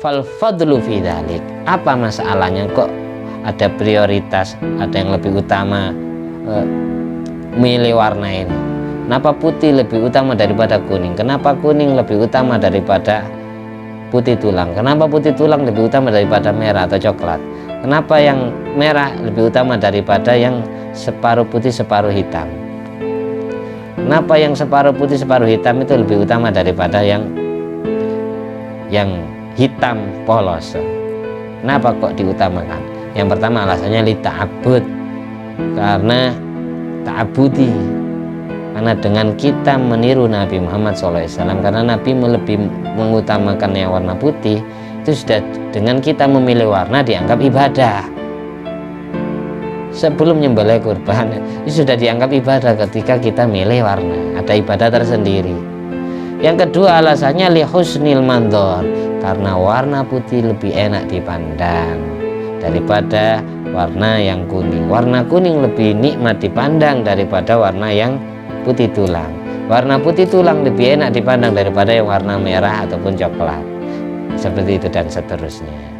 fal fadlu fi dzalik. Apa masalahnya kok ada prioritas, ada yang lebih utama milih warna ini? Kenapa putih lebih utama daripada kuning? Kenapa kuning lebih utama daripada putih tulang? Kenapa putih tulang lebih utama daripada merah atau coklat? Kenapa yang merah lebih utama daripada yang separuh putih separuh hitam? Kenapa yang separuh putih separuh hitam itu lebih utama daripada yang hitam polos? Kenapa kok diutamakan? Yang pertama alasannya li ta'abbud, karena ta'abudi, karena dengan kita meniru Nabi Muhammad SAW, karena Nabi lebih mengutamakan yang warna putih, itu sudah dengan kita memilih warna dianggap ibadah. Sebelum nyembelih kurban itu sudah dianggap ibadah ketika kita milih warna, ada ibadah tersendiri. Yang kedua alasannya li husnil mandor, karena warna putih lebih enak dipandang daripada warna yang kuning. Warna kuning lebih nikmat dipandang daripada warna yang putih tulang. Warna putih tulang lebih enak dipandang daripada yang warna merah ataupun coklat. Seperti itu dan seterusnya.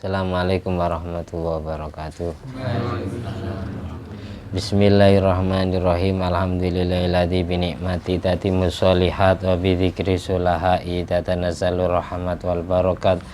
Assalamualaikum warahmatullahi wabarakatuh. Bismillahirrahmanirrahim. Alhamdulillahilladzi bi ni'mati tatimmu sholihat wa bi dzikri sulahai tatanazzalu rahmat wal barakat.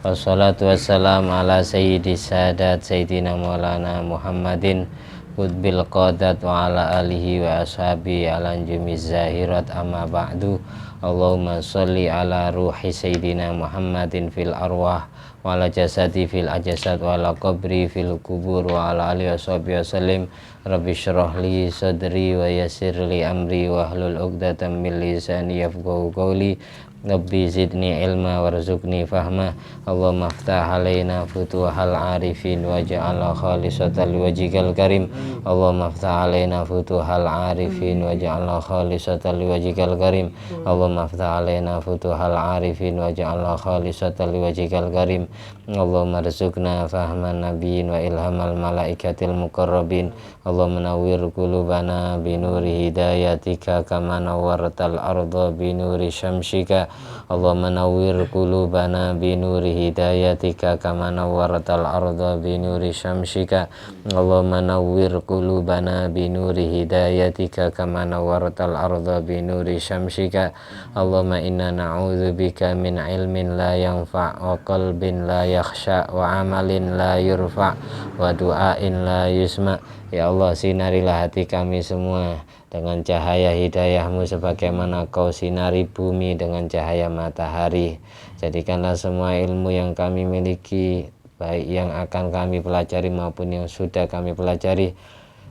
Wassalatu wassalamu ala sayyidis sadat sayyidina maulana Muhammadin qutbil qadat wa ala alihi wa ashabi ala jumiz zahirat amma ba'du. Allahumma sholli ala ruhi sayyidina Muhammadin fil arwah wa ala jasadi fil ajasad wa ala qabri fil kubur wa ala alihi washabihi wasallim. Rabbi syrah li sadri wa yassir li amri wa hlul 'uqdatam min lisani yafqahu qawli. Rabbi zidni ilma warzuqni fahma. Allahumma aftah alaina futuhal arifin waj'alna khalisatan liwajhikal karim. Allahumma aftah alaina futuhal arifin waj'alna khalisatan liwajhikal karim. Allahumma aftah alaina futuhal arifin waj'alna khalisatan liwajhikal karim. Allahumma rzuqna fahman nabiyyin wa ilhamal malaikatil muqarrabin. Allahumma nawwir qulubana binuri hidayatika kama nawwartal arda binuri syamsika. Allahumma nawwir qulubana binuri hidayatika kama nawwartal arda binuri syamsika. Allahumma nawwir qulubana binuri hidayatika kama nawwartal arda binuri syamsika. Allahumma inna na'udzubika min ilmin la yanfa' wa qalbin la yakhsha wa amalin la yurfa' wa du'ain la yusma'. Ya Allah, sinarilah hati kami semua dengan cahaya hidayahmu sebagaimana kau sinari bumi dengan cahaya matahari. Jadikanlah semua ilmu yang kami miliki, baik yang akan kami pelajari maupun yang sudah kami pelajari,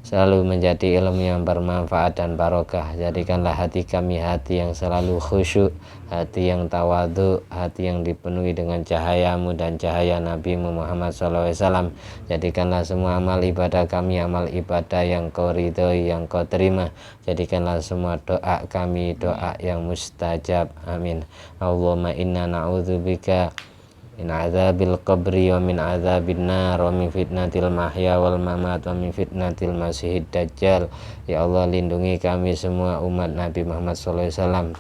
selalu menjadi ilmu yang bermanfaat dan barokah. Jadikanlah hati kami hati yang selalu khusyuk, hati yang tawadhu, hati yang dipenuhi dengan cahayamu dan cahaya Nabi Muhammad SAW. Jadikanlah semua amal ibadah kami amal ibadah yang kau ridhoi, yang kau terima. Jadikanlah semua doa kami doa yang mustajab. Amin. Allahumma inna na'udzubika min azabil qabri wa min azabin nar wa min fitnatil mahya wal mamat wa min fitnatil masihid dajjal. Ya Allah, lindungi kami semua umat Nabi Muhammad SAW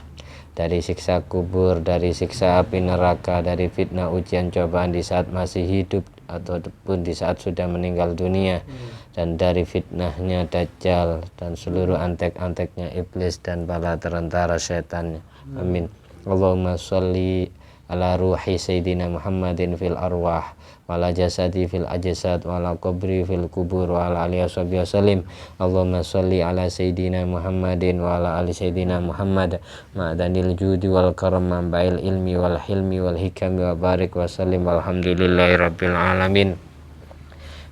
dari siksa kubur, dari siksa api neraka, dari fitnah ujian cobaan di saat masih hidup ataupun di saat sudah meninggal dunia, dan dari fitnahnya dajjal dan seluruh antek-anteknya iblis dan bala tentara setannya. Amin. Allahumma sholli ala ruhi sayyidina Muhammadin fil arwah wa ala jasadi fil ajsad wa ala qabri fil kubur wa ala alihi wasallim. Allahumma sholli ala sayyidina Muhammadin wa ala ali sayyidina Muhammad ma'danil judi wal karam ma'bail ilmi wal hilmi wal hikami wa barik wa sallim walhamdulillahi rabbil alamin.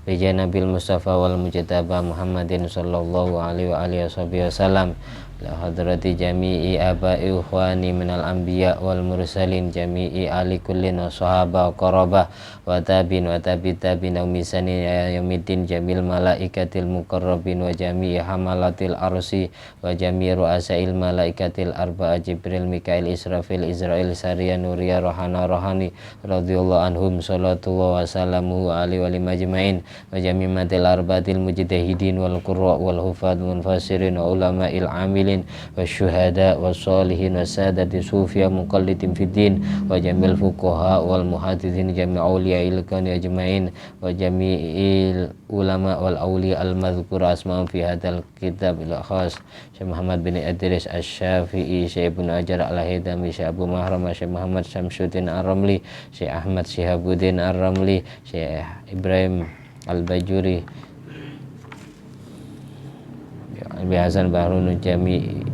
Bija Nabil Mustafa wal Mujtaba Muhammadin sallallahu alaihi wa alihi wasallam. La hadrati jami'i aba'i ukhwani minal anbiya wal mursalin jami'i ali kullin wa sahaba wa qarabah wa tabin wa tabi tabin wa misani yaumiddin jamil malaikatil muqarrabin wa jami'i hamalatil arsi wa jami'i ru'asail malaikatil arba'a Jibril Mikail Israfil Israel Sariya Nuriya Rohana Rohani radhiyallahu anhum sallallahu wa sallamu alaihi wa majma'in wa jami'i matil arba'atil mujtahidin wal qurra wal hufad munfasirin wa ulama'il amil mursalin wasyuhada wassalihin wasadati sufya muqallidin fiddin wa jamil fuqaha wal muhaddithin jami' awliya'il kani ajma'in wa jami'il ulama wal awliya al madhkur asma'um fi hadzal kitab al khas Syekh Muhammad bin Idris Asy-Syafi'i, Syekh Ibnu Hajar Al-Haytami, Syekh Abu Mahram, Syekh Muhammad Syamsuddin Ar-Ramli, Syekh Ahmad Syihabuddin Ar-Ramli, Syekh Ibrahim Al-Bajuri, Abi Hasan Bahrun Jami'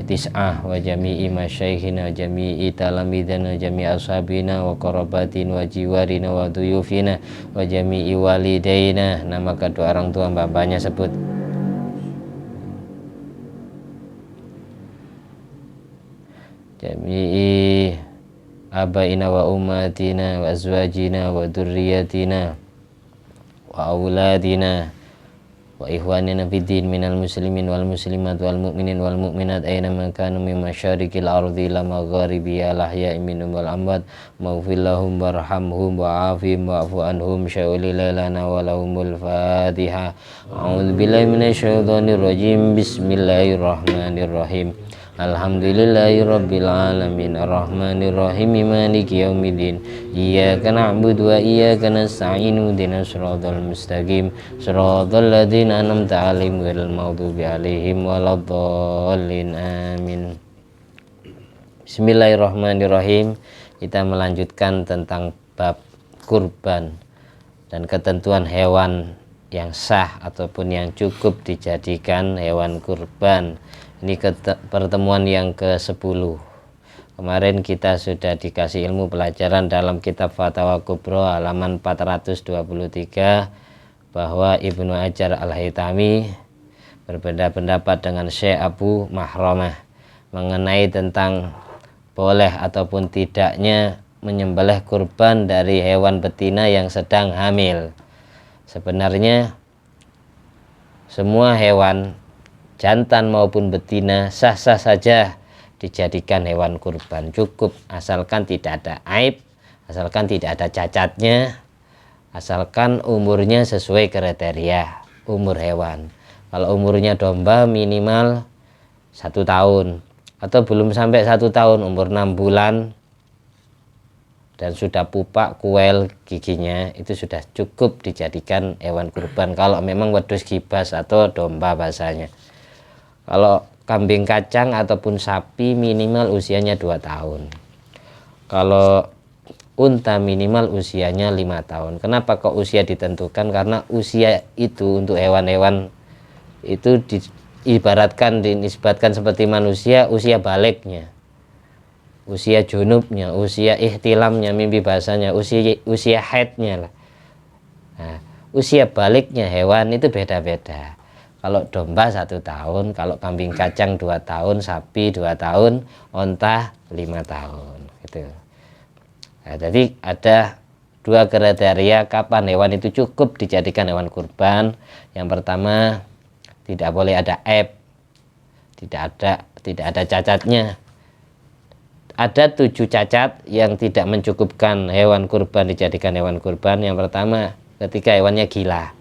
Tis'ah wa jami'i masyaikhina wa jami'i talamidana wa jami'i ashabina wa qarabatin wa jiwarina wa duyufina wa jami'i walidaina. Nama kedua orang tua bapaknya sebut. Jami'i abaina wa ummatina wa azwajina wa dzurriyyatina wa auladina wa ikhwanina fiddin minal muslimin wal muslimat wal mu'minin wal mu'minat aina ma kanu min masyariqil ardi ila magharibiha al ahya'i minhum wal amwat maghfir lahum warhamhum wa'afihim wa'fu anhum sya'uli lailana wa lahumul Fatihah. A'udzu billahi minasyaitonir rajim. Bismillahirrahmanirrahim. Alhamdulillahi rabbil alamin arrahmanir rahim maliki yaumiddin iyyaka na'budu wa iyyaka nasta'in ihdinas siratal mustaqim siratal ladzina an'amta 'alaihim ghairil maghdubi 'alaihim waladdallin amin. Bismillahirrahmanirrahim. Kita melanjutkan tentang bab kurban dan ketentuan hewan yang sah ataupun yang cukup dijadikan hewan kurban. Ini pertemuan yang ke-10. Kemarin kita sudah dikasih ilmu pelajaran dalam kitab Fatawa Kubra halaman 423 bahwa Ibnu Hajar Al-Haytami berbeda pendapat dengan Syekh Abu Mahramah mengenai tentang boleh ataupun tidaknya menyembelih kurban dari hewan betina yang sedang hamil. Sebenarnya semua hewan jantan maupun betina sah-sah saja dijadikan hewan kurban, cukup asalkan tidak ada aib, asalkan tidak ada cacatnya, asalkan umurnya sesuai kriteria umur hewan. Kalau umurnya domba minimal 1 tahun atau belum sampai 1 tahun, umur 6 bulan dan sudah pupak kuel giginya, itu sudah cukup dijadikan hewan kurban kalau memang wedhus gibas atau domba bahasanya. Kalau kambing kacang ataupun sapi minimal usianya 2 tahun. Kalau unta minimal usianya 5 tahun. Kenapa kok usia ditentukan? Karena usia itu untuk hewan-hewan itu dinisbatkan seperti manusia, usia baliknya, usia junubnya, usia ihtilamnya, mimpi bahasanya, usia haidnya lah. Nah, usia baliknya hewan itu beda-beda. Kalau domba 1 tahun, kalau kambing kacang 2 tahun, sapi 2 tahun, onta 5 tahun gitu. Nah, jadi ada 2 kriteria kapan hewan itu cukup dijadikan hewan kurban. Yang pertama, tidak boleh ada aib, tidak ada cacatnya. Ada 7 cacat yang tidak mencukupkan hewan kurban dijadikan hewan kurban. Yang pertama, ketika hewannya gila,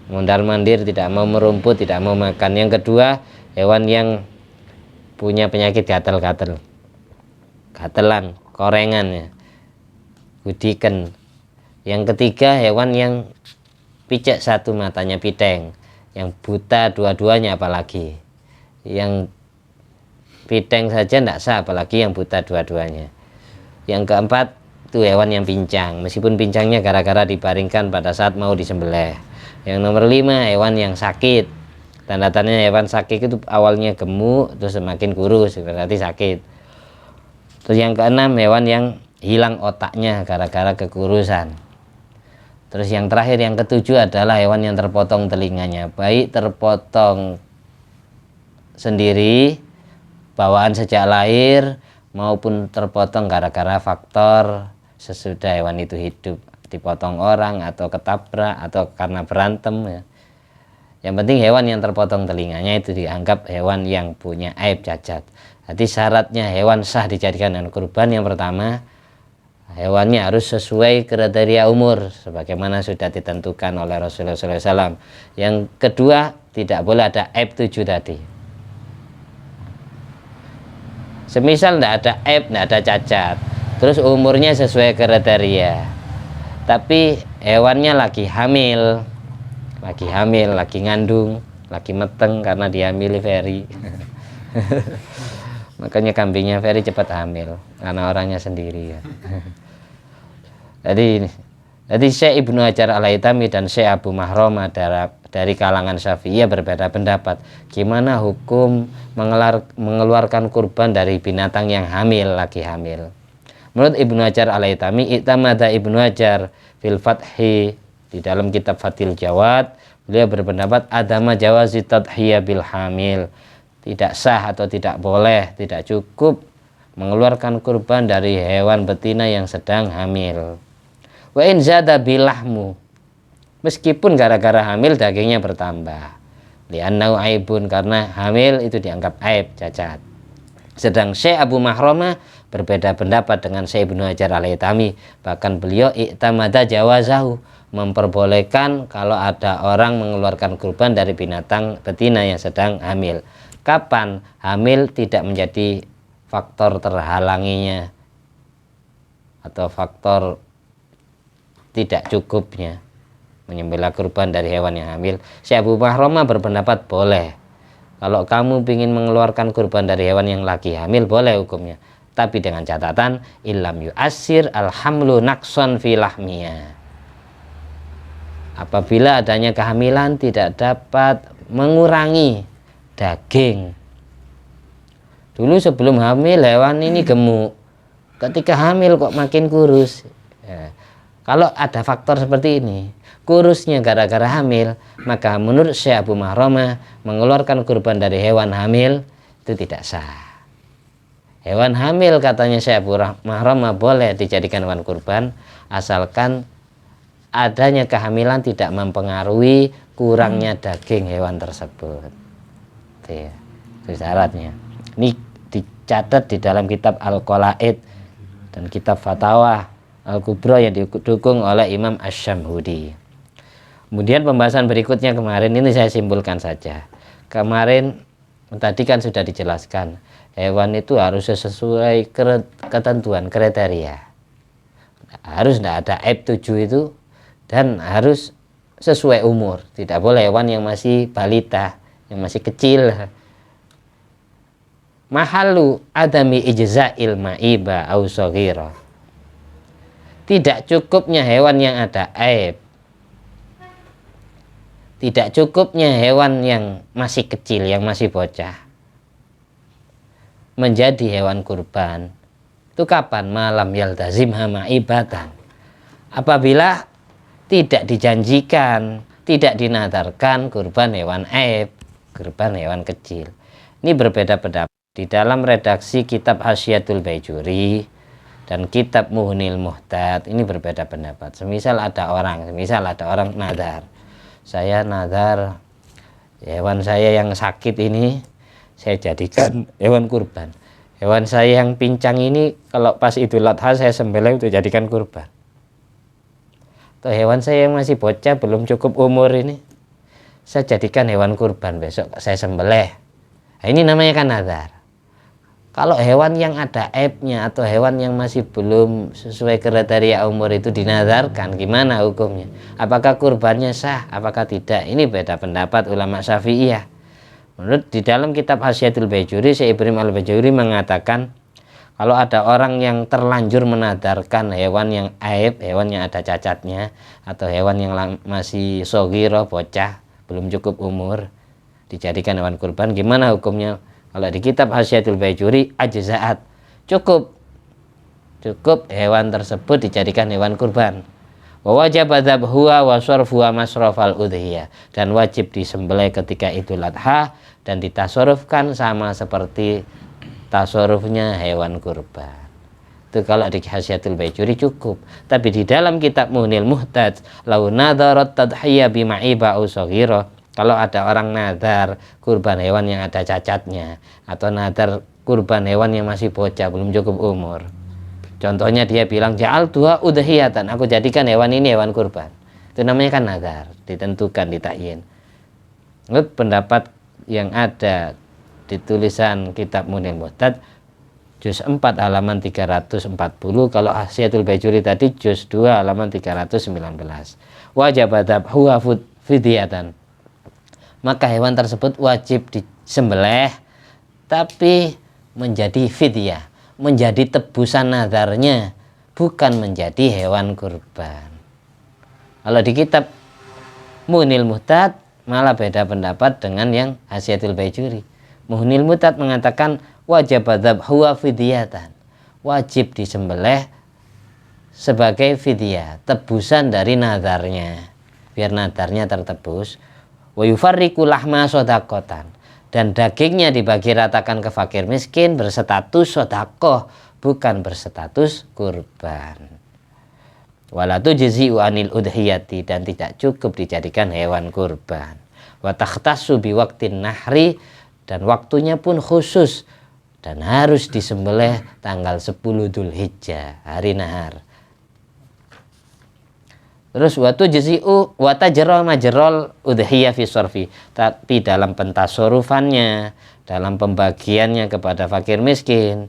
mondar-mandir, tidak mau merumput, tidak mau makan. Yang kedua, hewan yang punya penyakit gatal-gatal, gatelan, korengan ya, gudiken. Yang ketiga, hewan yang picek satu matanya, piteng, yang buta dua-duanya apalagi. Yang piteng saja tidak sah, apalagi yang buta dua-duanya. Yang keempat, itu hewan yang pincang, meskipun pincangnya gara-gara dibaringkan pada saat mau disembelih. Yang nomor 5, hewan yang sakit. Tanda-tandanya hewan sakit itu awalnya gemuk, terus semakin kurus, berarti sakit. Terus yang keenam, hewan yang hilang otaknya gara-gara kekurusan. Terus yang terakhir, yang ketujuh adalah hewan yang terpotong telinganya, baik terpotong sendiri, bawaan sejak lahir, maupun terpotong gara-gara faktor sesudah hewan itu hidup, dipotong orang atau ketabrak atau karena berantem ya. Yang penting hewan yang terpotong telinganya itu dianggap hewan yang punya aib, cacat. Jadi syaratnya hewan sah dijadikan hewan kurban, yang pertama, hewannya harus sesuai kriteria umur sebagaimana sudah ditentukan oleh Rasulullah SAW. Yang kedua, tidak boleh ada aib 7 tadi. Semisal tidak ada aib, tidak ada cacat, terus umurnya sesuai kriteria, tapi hewannya lagi hamil, lagi ngandung, lagi meteng karena dihamili Ferry. Makanya kambingnya Ferry cepat hamil karena orangnya sendiri ya. Jadi Syekh Ibnu Hajar Al-Haytami dan Syekh Abu Mahromah dari kalangan Syafi'iyah berbeda pendapat gimana hukum mengeluarkan kurban dari binatang yang lagi hamil. Menurut Ibnu Hajar Al-Haytami, i'tamada Ibnu Hajar fil Fathi di dalam kitab Fathil Jawad, beliau berpendapat adama jawazi tadhiyah bil hamil, tidak sah atau tidak boleh, tidak cukup mengeluarkan kurban dari hewan betina yang sedang hamil. Wa in zada bilahmu, meskipun gara-gara hamil dagingnya bertambah, li'annahu aibun, karena hamil itu dianggap aib, cacat. Sedang Syekh Abu Mahromah berbeda pendapat dengan Syekh Ibnu Hajar Al-Haytami, bahkan beliau i'tamada jawazahu, memperbolehkan kalau ada orang mengeluarkan kurban dari binatang betina yang sedang hamil. Kapan hamil tidak menjadi faktor terhalanginya atau faktor tidak cukupnya menyembelih kurban dari hewan yang hamil. Syekh Abu Mahromah berpendapat boleh. Kalau kamu ingin mengeluarkan kurban dari hewan yang lagi hamil, boleh hukumnya, tapi dengan catatan illam yu'assir alhamlu naqson fi lahmiya, apabila adanya kehamilan tidak dapat mengurangi daging. Dulu sebelum hamil hewan ini gemuk, ketika hamil kok makin kurus ya. Kalau ada faktor seperti ini, kurusnya gara-gara hamil, maka menurut Syekh Abu Mahromah mengeluarkan kurban dari hewan hamil itu tidak sah. Hewan hamil katanya Syekh Abu Mahromah boleh dijadikan hewan kurban asalkan adanya kehamilan tidak mempengaruhi kurangnya daging hewan tersebut. Itu syaratnya. Ini dicatat di dalam kitab Al-Qalaid dan kitab Fatawa Al-Kubra yang didukung oleh Imam Asy-Syamhudi. Kemudian pembahasan berikutnya kemarin ini saya simpulkan saja. Kemarin tadi kan sudah dijelaskan, hewan itu harus sesuai ketentuan kriteria. Harus tidak ada aib 7 itu, dan harus sesuai umur. Tidak boleh hewan yang masih balita, yang masih kecil. Mahalu adami ijza'il ma'iba au shaghira, tidak cukupnya hewan yang ada aib, tidak cukupnya hewan yang masih kecil, yang masih bocah menjadi hewan kurban itu kapan? Malam yaltazim hama ibatan, apabila tidak dijanjikan, tidak dinadarkan kurban hewan aib, kurban hewan kecil. Ini berbeda pendapat di dalam redaksi kitab Hasyiatul Baijuri dan kitab Muhnil Muhtad. Ini berbeda pendapat. Semisal ada orang nadar, saya nadar hewan saya yang sakit ini saya jadikan hewan kurban. Hewan saya yang pincang ini kalau pas Idul Adha saya sembelih untuk jadikan kurban. Atau hewan saya yang masih bocah belum cukup umur ini saya jadikan hewan kurban, besok saya sembelih. Nah, ini namanya kan nadar. Kalau hewan yang ada aibnya atau hewan yang masih belum sesuai kriteria umur itu dinadarkan, gimana hukumnya? Apakah kurbannya sah? Apakah tidak? Ini beda pendapat ulama Syafi'iyah. Menurut di dalam kitab Hasyiatul Baijuri, Syekh Ibrahim Al-Baijuri mengatakan kalau ada orang yang terlanjur menadarkan hewan yang aib, hewan yang ada cacatnya, atau hewan yang masih shogiro, bocah, belum cukup umur, dijadikan hewan kurban, gimana hukumnya? Kalau di kitab Hasyiatul Baijuri, ajza'at, cukup hewan tersebut dijadikan hewan kurban. Wa wajib dzabhuha wa sarfuha masrafal udhiyah, dan wajib disembelih ketika Idul Adha dan ditasarrufkan sama seperti tasarrufnya hewan kurban. Itu kalau di Hasyiatul Baijuri cukup. Tapi di dalam kitab Muhnil Muhtad, lau nadarat tadhiyya bima'iba au shaghira, kalau ada orang nadar kurban hewan yang ada cacatnya, atau nadar kurban hewan yang masih bocah belum cukup umur, contohnya dia bilang ja'al dua udhiyatan, aku jadikan hewan ini hewan kurban, itu namanya kan nadar, ditentukan, ditakyin. Menurut pendapat yang ada di tulisan kitab Muhnil Muhtad, juz 4 halaman 340. Kalau Hasyiatul Baijuri tadi juz 2 halaman 319. Wajib dzabhu fidyatan. Maka hewan tersebut wajib disembelih tapi menjadi fidyah, menjadi tebusan nadarnya, bukan menjadi hewan kurban. Kalau di kitab Muhnil Muhtad malah beda pendapat dengan yang Hasyiatul Baijuri. Muhnil Muhtad mengatakan wajib dzabhu fidyatan, wajib disembelih sebagai fidyah, tebusan dari nadarnya, biar nadarnya tertebus. Wa yufarriqu lahma shadaqatan, dan dagingnya dibagi ratakan ke fakir miskin berstatus sedekah, bukan berstatus kurban. Wala tujzi'u anil udhiyati, dan tidak cukup dijadikan hewan kurban. Wa takhtassu bi waqtin nahri, dan waktunya pun khusus dan harus disembelih tanggal 10 Dzulhijjah, hari nahar. Terus waktu tujzi'u wa tajra majrol udhiyah fi sorfi, tapi dalam pentasorufannya, dalam pembagiannya kepada fakir miskin,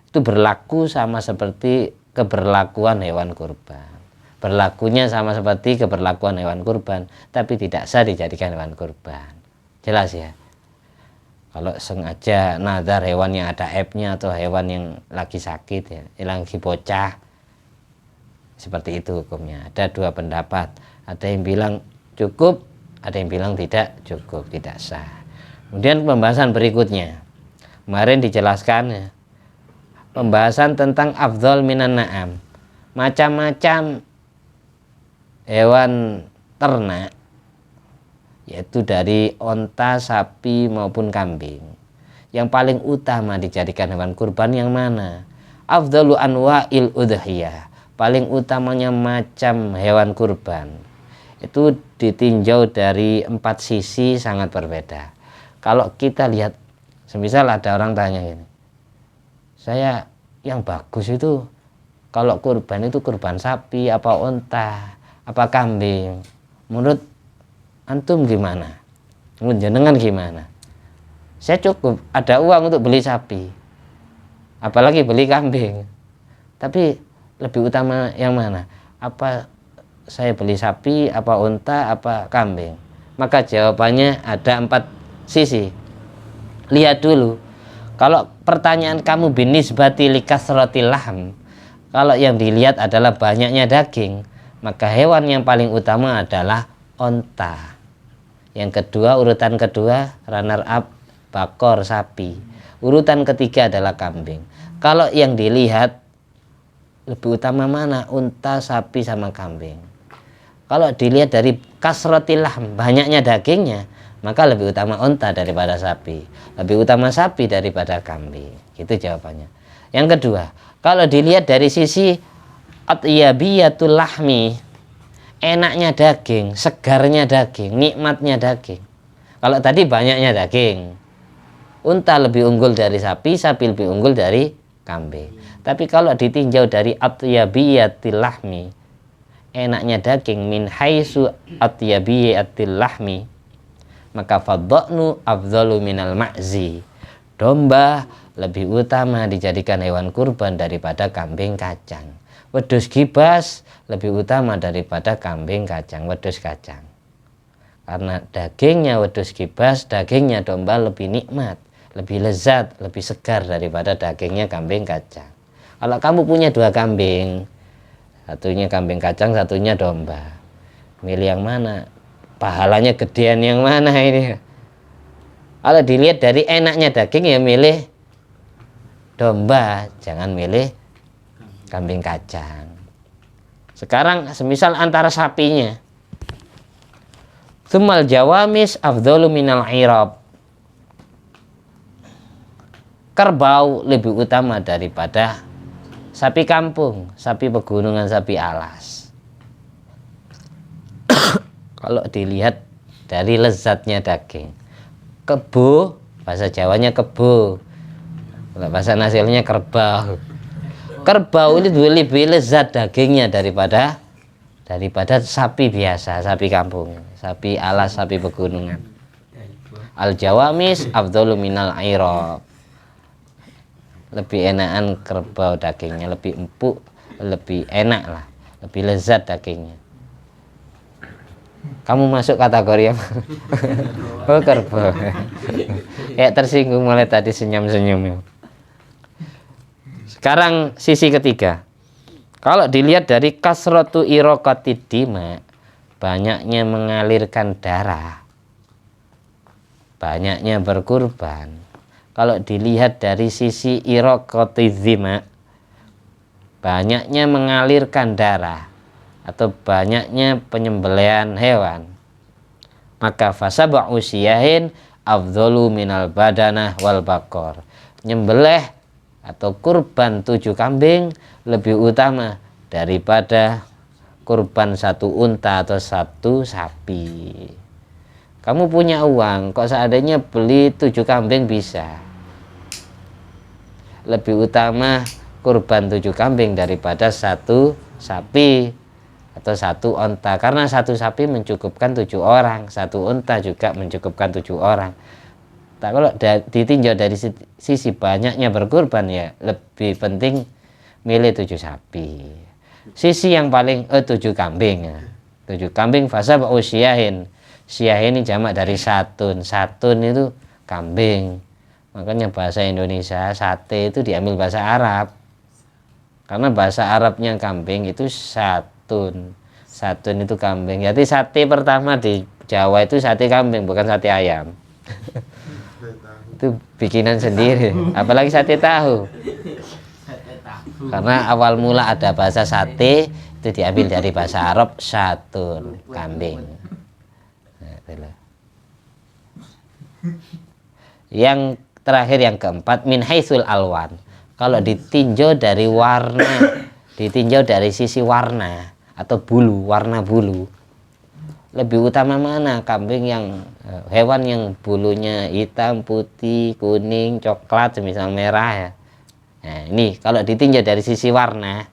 itu berlaku sama seperti keberlakuan hewan kurban. Berlakunya sama seperti keberlakuan hewan kurban, tapi tidak sah dijadikan hewan kurban. Jelas ya? Kalau sengaja nadar hewan yang ada aibnya atau hewan yang lagi sakit, ya, yang lagi bocah, seperti itu hukumnya. Ada dua pendapat, ada yang bilang cukup, ada yang bilang tidak cukup, tidak sah. Kemudian pembahasan berikutnya, kemarin dijelaskan ya, pembahasan tentang afdhal minan na'am, macam-macam hewan ternak, yaitu dari onta, sapi maupun kambing. Yang paling utama dijadikan hewan kurban yang mana? Afdhalu anwa'il udhiyah, paling utamanya macam hewan kurban, itu ditinjau dari 4 sisi sangat berbeda. Kalau kita lihat, semisal ada orang tanya gini, saya yang bagus itu kalau kurban itu kurban sapi apa unta apa kambing, menurut antum gimana? Menurut jenengan gimana? Saya cukup ada uang untuk beli sapi, apalagi beli kambing, tapi lebih utama yang mana? Apa saya beli sapi, apa unta, apa kambing? Maka jawabannya ada 4 sisi. Lihat dulu, kalau pertanyaan kamu binisbati likasratil lahm, kalau yang dilihat adalah banyaknya daging, maka hewan yang paling utama adalah unta. Yang kedua, urutan kedua runner up bakor sapi. Urutan ketiga adalah kambing. Kalau yang dilihat lebih utama mana? Unta, sapi sama kambing. Kalau dilihat dari kasratil lahm, banyaknya dagingnya, maka lebih utama unta daripada sapi, lebih utama sapi daripada kambing. Itu jawabannya. Yang kedua, kalau dilihat dari sisi atyabiyatul lahmi, enaknya daging, segarnya daging, nikmatnya daging. Kalau tadi banyaknya daging, unta lebih unggul dari sapi, sapi lebih unggul dari kambing. Tapi kalau ditinjau dari atyabiyatil lahmi, enaknya daging min haitsu atyabiyatil lahmi, maka fadhanu afdhalu minal ma'zi. Domba lebih utama dijadikan hewan kurban daripada kambing kacang. Wedhus gibas lebih utama daripada kambing kacang, wedhus kacang. Karena dagingnya wedhus gibas, dagingnya domba lebih nikmat, lebih lezat, lebih segar daripada dagingnya kambing kacang. Kalau kamu punya 2 kambing, satunya kambing kacang, satunya domba, milih yang mana? Pahalanya gedean yang mana ini? Kalau dilihat dari enaknya daging, ya milih domba, jangan milih kambing kacang. Sekarang semisal antara sapinya, tsummal jawamis afdhalu minal irab, kerbau lebih utama daripada sapi kampung, sapi pegunungan, sapi alas. Kalau dilihat dari lezatnya daging, kebo, bahasa Jawanya kebo, bahasa nasionalnya kerbau. Kerbau ini lebih lezat dagingnya daripada sapi biasa, sapi kampung, sapi alas, sapi pegunungan. Al jawamis afdhalu minal irab. lebih enakan kerbau dagingnya, lebih empuk, lebih enak lah, lebih lezat dagingnya. Kamu masuk kategori yang oh kerbau. Kayak tersinggung mulai tadi senyum-senyum. Sekarang sisi ketiga. Kalau dilihat dari kasratu iraqatid dima, banyaknya mengalirkan darah, banyaknya berkurban. Kalau dilihat dari sisi iraqatid dima, banyaknya mengalirkan darah atau banyaknya penyembelihan hewan, maka fasab'u siyahin afdhalu minal badanah wal bakor. Nyembelih atau kurban 7 kambing lebih utama daripada kurban 1 unta atau 1 sapi. Kamu punya uang, kok seandainya beli 7 kambing bisa. Lebih utama kurban 7 kambing daripada 1 sapi atau 1 unta, karena 1 sapi mencukupkan 7 orang, 1 unta juga mencukupkan 7 orang. Nah, kalau ditinjau dari sisi banyaknya berkurban, ya lebih penting milih 7 sapi. Sisi yang paling 7 kambing ya. 7 kambing fasab'u siyahin. Siyah ini jamak dari satun. Satun itu kambing. Makanya bahasa Indonesia sate itu diambil bahasa Arab. Karena bahasa Arabnya kambing itu satun. Satun itu kambing. Jadi sate pertama di Jawa itu sate kambing, bukan sate ayam. Itu bikinan sendiri, apalagi sate tahu. Karena awal mula ada bahasa sate itu diambil dari bahasa Arab satun, kambing. Nah, yang terakhir, yang keempat, min haitsul alwan. Kalau ditinjau dari warna, ditinjau dari sisi warna atau bulu, warna bulu, lebih utama mana? Kambing yang hewan yang bulunya hitam, putih, kuning, coklat, semisal merah ya. Nah, ini kalau ditinjau dari sisi warna,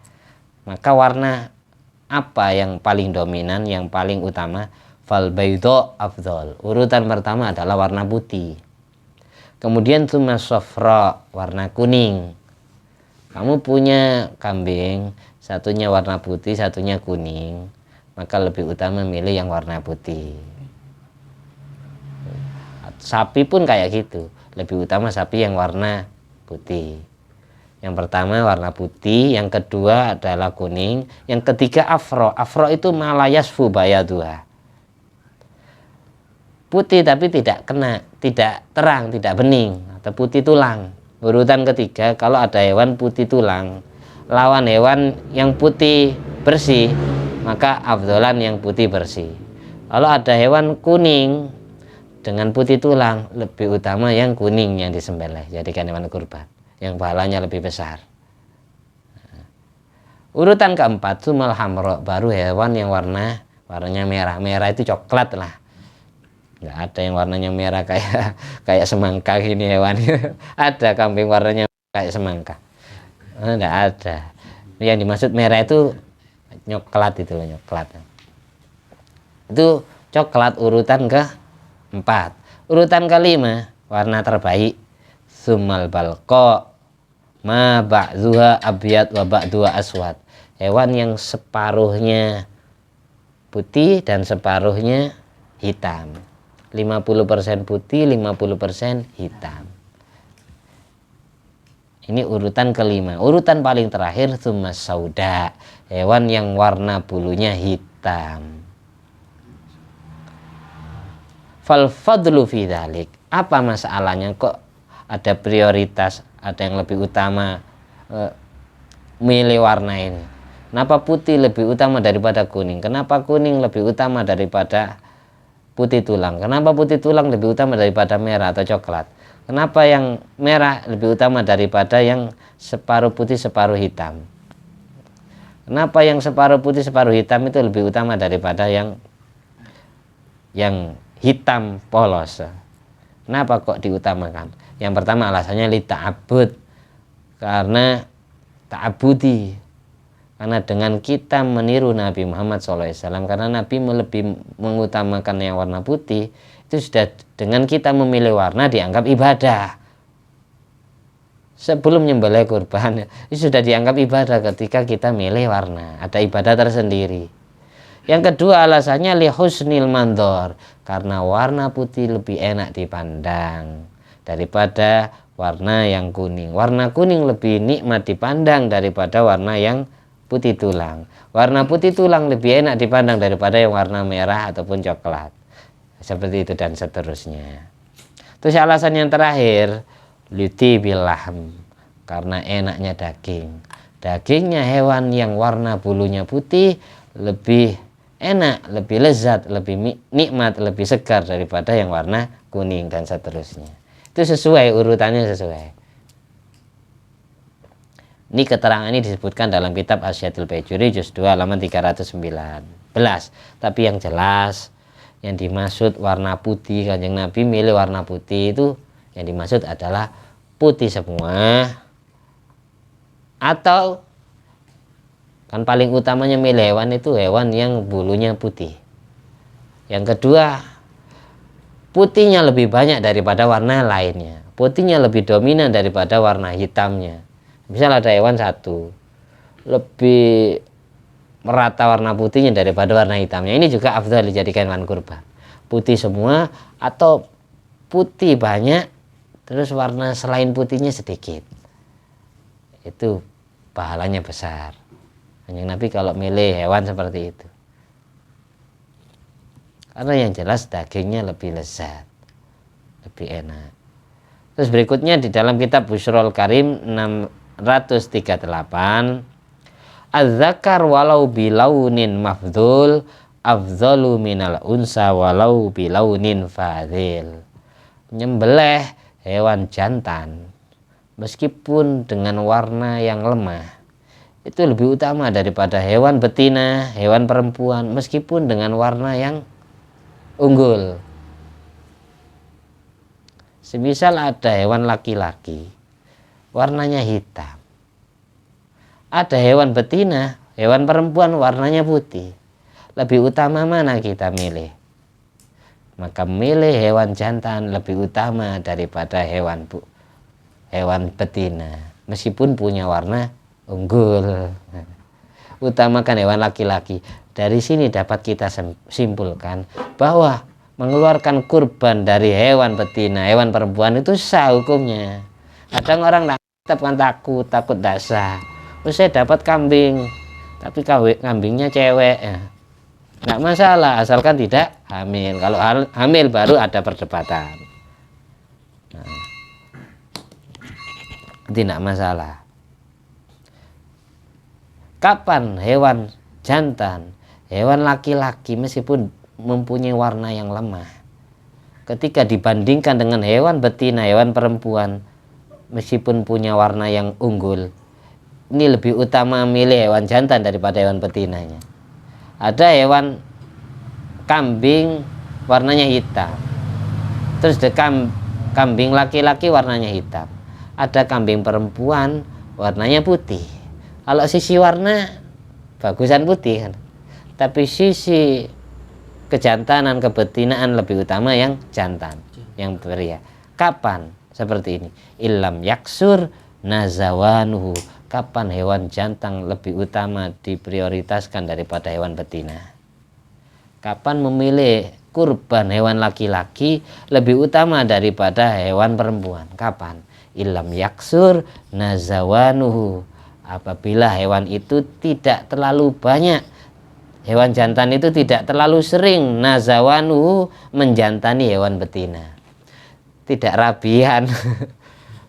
maka warna apa yang paling dominan, yang paling utama? Fal baydha afdhal. Urutan pertama adalah warna putih. Kemudian tsumma safra, warna kuning. Kamu punya kambing, satunya warna putih, satunya kuning, maka lebih utama milih yang warna putih. Sapi pun kayak gitu, lebih utama sapi yang warna putih. Yang pertama warna putih, yang kedua adalah kuning, yang ketiga afro. Afro itu malayasfu bayaduha. Putih tapi tidak kena, tidak terang, tidak bening, atau putih tulang. Urutan ketiga, kalau ada hewan putih tulang lawan hewan yang putih bersih, maka afdolan yang putih bersih. Kalau ada hewan kuning dengan putih tulang, lebih utama yang kuning yang disembelih, jadikan hewan kurban, yang pahalanya lebih besar. Urutan keempat, sumal hamro, baru hewan yang warnanya merah. Merah itu coklat lah. Nggak ada yang warnanya merah kayak semangka gini hewannya. Ada kambing warnanya kayak semangka. Nggak ada. Yang dimaksud merah itu nyoklat, itu loh, nyoklat. Itu coklat. Urutan keempat. Urutan kelima, warna terbaik, sumal balqa ma ba'dhuha abyad wa ba'dhuha aswad. Hewan yang separuhnya putih dan separuhnya hitam. 50% putih, 50% hitam. Ini urutan kelima. Urutan paling terakhir, tsumma sauda, hewan yang warna bulunya hitam. Fal fadlu fi dzalik. Apa masalahnya kok ada prioritas, ada yang lebih utama milih warna ini? Kenapa putih lebih utama daripada kuning? Kenapa kuning lebih utama daripada putih tulang? Kenapa putih tulang lebih utama daripada merah atau coklat? Kenapa yang merah lebih utama daripada yang separuh putih separuh hitam? Kenapa yang separuh putih separuh hitam itu lebih utama daripada yang hitam polos? Kenapa kok diutamakan? Yang pertama alasannya li ta'abbud, karena ta'abbudi. Karena dengan kita meniru Nabi Muhammad SAW, karena Nabi lebih mengutamakan yang warna putih, itu sudah dengan kita memilih warna dianggap ibadah. sebelum nyembelih kurban itu sudah dianggap ibadah ketika kita milih warna, ada ibadah tersendiri. Yang kedua alasannya li husnil mandor, karena warna putih lebih enak dipandang daripada warna yang kuning. Warna kuning lebih nikmat dipandang daripada warna yang putih tulang. Warna putih tulang lebih enak dipandang daripada yang warna merah ataupun coklat. Seperti itu dan seterusnya. Terus alasan yang terakhir, luti bilahm, karena enaknya daging. Dagingnya hewan yang warna bulunya putih lebih enak, lebih lezat, lebih nikmat, lebih segar daripada yang warna kuning dan seterusnya. Itu sesuai, urutannya sesuai. Ini keterangan ini disebutkan dalam kitab Asyatul Bajuri juz 2 halaman 319. Tapi yang jelas yang dimaksud warna putih, Kanjeng Nabi milih warna putih itu yang dimaksud adalah putih semua, atau kan paling utamanya milih hewan itu hewan yang bulunya putih. Yang kedua, putihnya lebih banyak daripada warna lainnya, putihnya lebih dominan daripada warna hitamnya. Misal ada hewan satu lebih merata warna putihnya daripada warna hitamnya, ini juga afdal dijadikan hewan kurban. Putih semua atau putih banyak terus warna selain putihnya sedikit, itu pahalanya besar. Kanjeng Nabi kalau milih hewan seperti itu, karena yang jelas dagingnya lebih lezat, lebih enak. Terus berikutnya di dalam kitab Busyrul Karim 638, az-zakar walau bilaunin mafdul afdhalu minal unsa walau bilaunin fadhil. Nyembelih hewan jantan meskipun dengan warna yang lemah itu lebih utama daripada hewan betina, hewan perempuan meskipun dengan warna yang unggul. Semisal ada hewan laki-laki warnanya hitam, ada hewan betina, hewan perempuan warnanya putih, lebih utama mana kita milih? Maka milih hewan jantan lebih utama daripada hewan betina meskipun punya warna unggul. Utamakan hewan laki-laki. Dari sini dapat kita simpulkan bahwa mengeluarkan kurban dari hewan betina, hewan perempuan itu sah hukumnya. Kadang orang takut dasar. Saya dapat kambing, tapi kambingnya cewek ya. Nggak masalah asalkan tidak hamil. Kalau hamil baru ada perdebatan. Tidak masalah. Kapan hewan jantan, hewan laki-laki meskipun mempunyai warna yang lemah, ketika dibandingkan dengan hewan betina, hewan perempuan meskipun punya warna yang unggul, ini lebih utama milih hewan jantan daripada hewan betinanya. Ada hewan kambing warnanya hitam, terus kambing laki-laki warnanya hitam, ada kambing perempuan warnanya putih. Kalau sisi warna bagusan putih kan, tapi sisi kejantanan, kebetinaan lebih utama yang jantan, yang pria. Kapan seperti ini? Ilam yaksur nazawanuhu, kapan hewan jantan lebih utama diprioritaskan daripada hewan betina? Kapan memilih kurban hewan laki-laki lebih utama daripada hewan perempuan? Kapan? Ilam yaksur nazawanuhu, apabila hewan itu tidak terlalu banyak, hewan jantan itu tidak terlalu sering nazawanuhu menjantani hewan betina, tidak rabian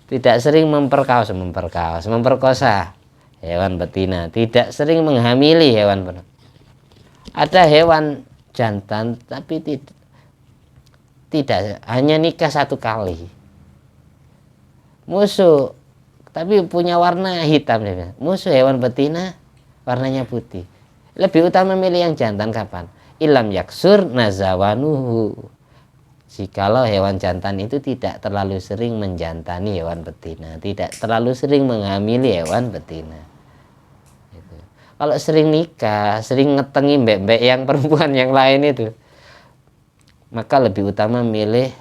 tidak sering memperkosa hewan betina, tidak sering menghamili hewan betina. Ada hewan jantan tapi tidak hanya nikah satu kali, musuh tapi punya warna hitam, musuh hewan betina warnanya putih, lebih utama milih yang jantan. Kapan? Ilam yaksur nazawanuhu, jikalau hewan jantan itu tidak terlalu sering menjantani hewan betina, tidak terlalu sering menghamili hewan betina. Gitu. Kalau sering nikah, sering ngetengi mbek-mbek yang perempuan yang lain itu, maka lebih utama milih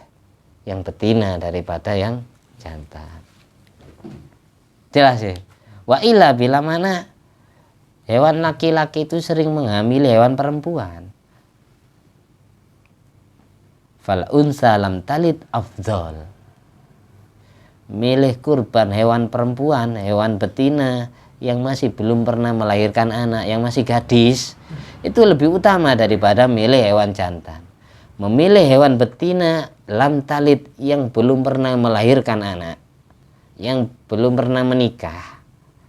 yang betina daripada yang jantan. Jelas ya. Wa illa bila mana hewan laki-laki itu sering menghamili hewan perempuan. Fal unsa lam talid afdol. Milih kurban hewan perempuan, hewan betina yang masih belum pernah melahirkan anak, yang masih gadis, itu lebih utama daripada milih hewan jantan. Memilih hewan betina lam talid yang belum pernah melahirkan anak, yang belum pernah menikah,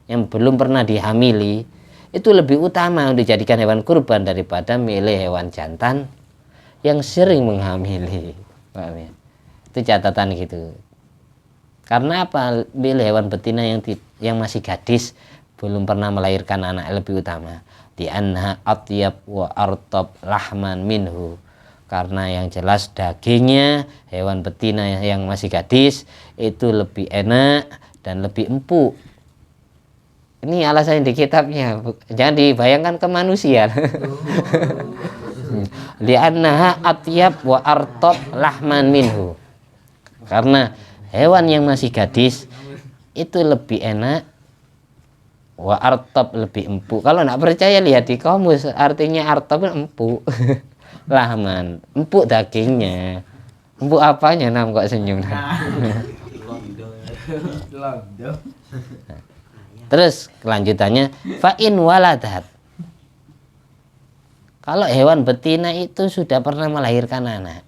yang belum pernah dihamili, itu lebih utama dijadikan hewan kurban daripada milih hewan jantan yang sering menghamili. Paham ya? Itu catatan gitu. Karena apa? Milih hewan betina yang masih gadis, belum pernah melahirkan anak lebih utama. Di anha atyab wa artab lahman minhu. Karena yang jelas dagingnya hewan betina yang masih gadis itu lebih enak dan lebih empuk. Ini alasan di kitabnya, jangan dibayangkan ke manusia. Di anha atyab wa artab lahman minhu. Karena hewan yang masih gadis itu lebih enak, wa artab lebih empuk. Kalau nggak percaya lihat di kamus, artinya artab empuk. Lahman, empuk dagingnya. Empuk apanya nam kok senyum? Terus kelanjutannya fa in waladat. Kalau hewan betina itu sudah pernah melahirkan anak,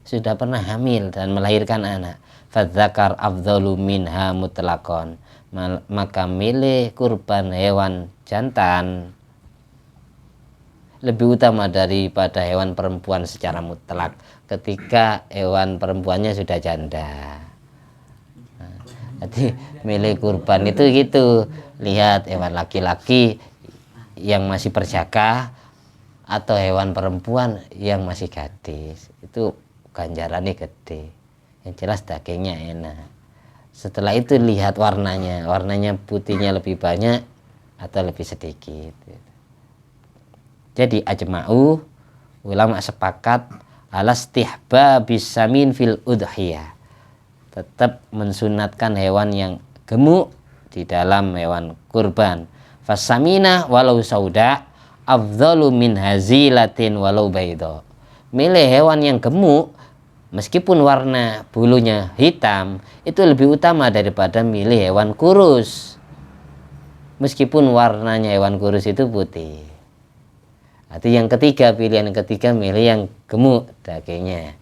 sudah pernah hamil dan melahirkan anak, fadzakar afdhalu minha mutlaqan, maka milih kurban hewan jantan lebih utama daripada hewan perempuan secara mutlak ketika hewan perempuannya sudah janda. Jadi milih kurban itu gitu, lihat hewan laki-laki yang masih perjaka atau hewan perempuan yang masih gadis, itu ganjarannya gede. Yang jelas dagingnya enak. Setelah itu lihat warnanya putihnya lebih banyak atau lebih sedikit. Jadi ajma'u, ulama sepakat ala istihbabis samin fil udhiyah, tetap mensunatkan hewan yang gemuk di dalam hewan kurban. Fasamina walau sauda afdhalu min hazilatin walau bayda. Milih hewan yang gemuk meskipun warna bulunya hitam itu lebih utama daripada milih hewan kurus meskipun warnanya hewan kurus itu putih. Arti yang ketiga, pilihan yang ketiga milih yang gemuk dagingnya.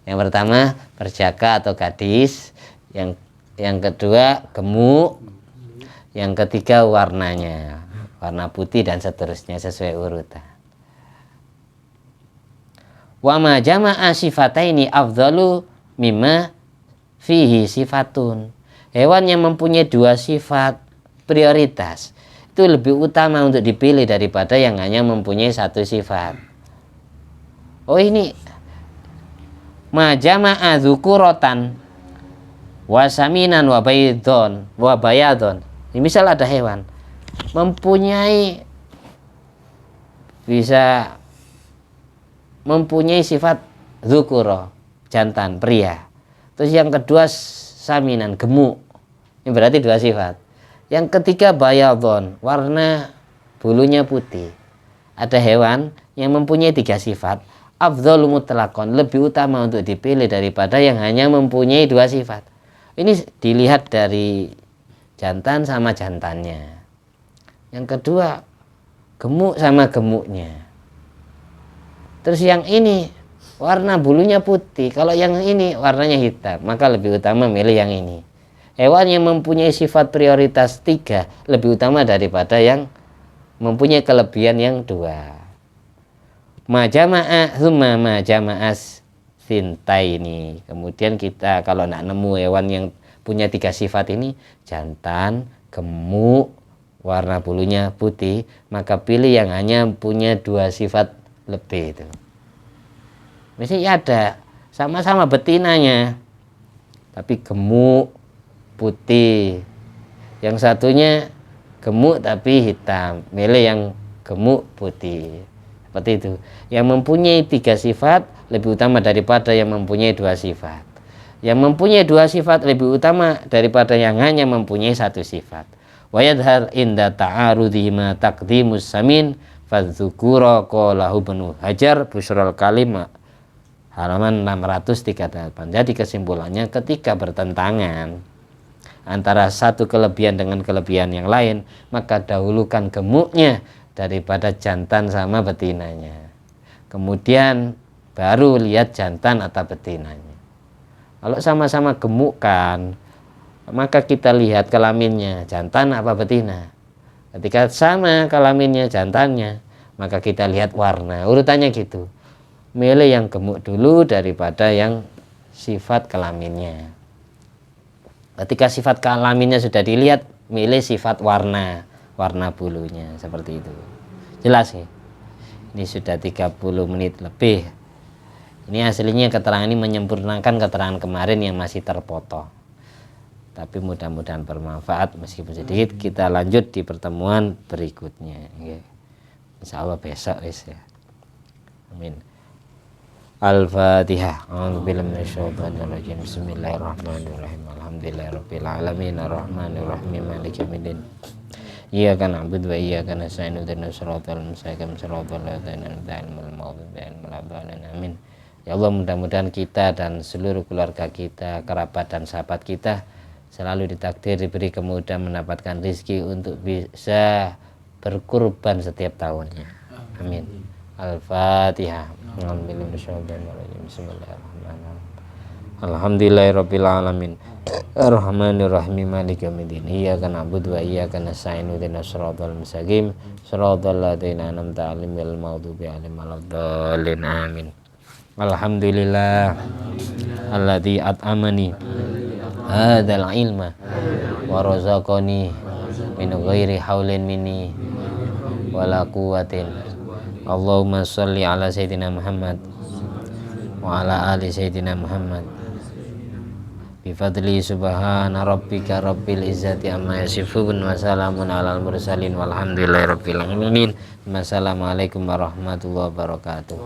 Yang pertama perjaka atau gadis, yang kedua gemuk, yang ketiga warnanya warna putih dan seterusnya sesuai urutan. Wa ma jama'a sifataini afdalu mimma fihi sifatun. Hewan yang mempunyai dua sifat prioritas itu lebih utama untuk dipilih daripada yang hanya mempunyai satu sifat. Oh ini ma jama'a dzukuratan wa saminan wa bayadon. Ini misal ada hewan bisa mempunyai sifat dzukuro, jantan, pria. Terus yang kedua saminan, gemuk. Ini berarti dua sifat. Yang ketiga bayadon, warna bulunya putih. Ada hewan yang mempunyai tiga sifat, afdhalu mutlaqan, lebih utama untuk dipilih daripada yang hanya mempunyai dua sifat. Ini dilihat dari jantan sama jantannya. Yang kedua gemuk sama gemuknya. Terus yang ini warna bulunya putih, kalau yang ini warnanya hitam, maka lebih utama milih yang ini. Hewan yang mempunyai sifat prioritas tiga lebih utama daripada yang mempunyai kelebihan yang dua. Majama'a humma majama'as sintaini. Kemudian kita kalau nak nemu hewan yang punya tiga sifat ini, jantan, gemuk, warna bulunya putih, maka pilih yang hanya punya dua sifat lebih itu. Misalnya ada sama-sama betinanya, tapi gemuk, putih. Yang satunya gemuk tapi hitam, milih yang gemuk putih. Seperti itu. Yang mempunyai tiga sifat lebih utama daripada yang mempunyai dua sifat. Yang mempunyai dua sifat lebih utama daripada yang hanya mempunyai satu sifat. Wa yadhar inda ta'arudhi ma taqdimus samin fadzukura qalahu Ibnu Hajar Bushrul Kalim halaman 638. Jadi kesimpulannya, ketika bertentangan antara satu kelebihan dengan kelebihan yang lain, maka dahulukan gemuknya daripada jantan sama betinanya. Kemudian baru lihat jantan atau betinanya. Kalau sama-sama gemuk kan, maka kita lihat kelaminnya jantan apa betina. Ketika sama kelaminnya jantannya, maka kita lihat warna. Urutannya gitu. Milih yang gemuk dulu daripada yang sifat kelaminnya. Ketika sifat kelaminnya sudah dilihat, milih sifat warna bulunya, seperti itu. Jelas ya? Ini sudah 30 menit lebih. Ini aslinya keterangan ini menyempurnakan keterangan kemarin yang masih terpotong. Tapi mudah-mudahan bermanfaat meskipun sedikit. Kita lanjut di pertemuan berikutnya. Insya Allah besok ya. Amin. Al-Fatihah. A'udzubillahi minasyaitonirrajim. Bismillahirrahmanirrahim. Alhamdulillahirabbil alamin arrahmanirrahim maliki yaumiddin. Iyyaka na'budu wa iyyaka nasta'in ihdinas siratal mustaqim siratal ladzina an'amta 'alaihim. Amin. Ya Allah, mudah-mudahan kita dan seluruh keluarga kita, kerabat dan sahabat kita selalu ditakdir diberi kemudahan mendapatkan rezeki untuk bisa berkurban setiap tahunnya. Amin. Al-Fatihah. Bismillahirrahmanirrahim. Alhamdulillahirabbil alamin. Arrahmanirrahim maliki yaumiddin. Iyyaka na'budu wa iyyaka nasta'in ihdinas siratal mustaqim siratal ladzina an'amta 'alaihim ghairil maghdubi 'alaihim waladdallin. Amin. Alhamdulillah alladzi at'amani hadzal ilma wa razaqani min ghairi haulin minni wala quwwatin. Allahumma shalli ala sayyidina Muhammad wa ala ali sayyidina Muhammad bi fadli subhana rabbika rabbil izzati amma yasifun wa salamun alal mursalin walhamdulillahi rabbil alamin. Wassalamualaikum warahmatullahi wabarakatuh.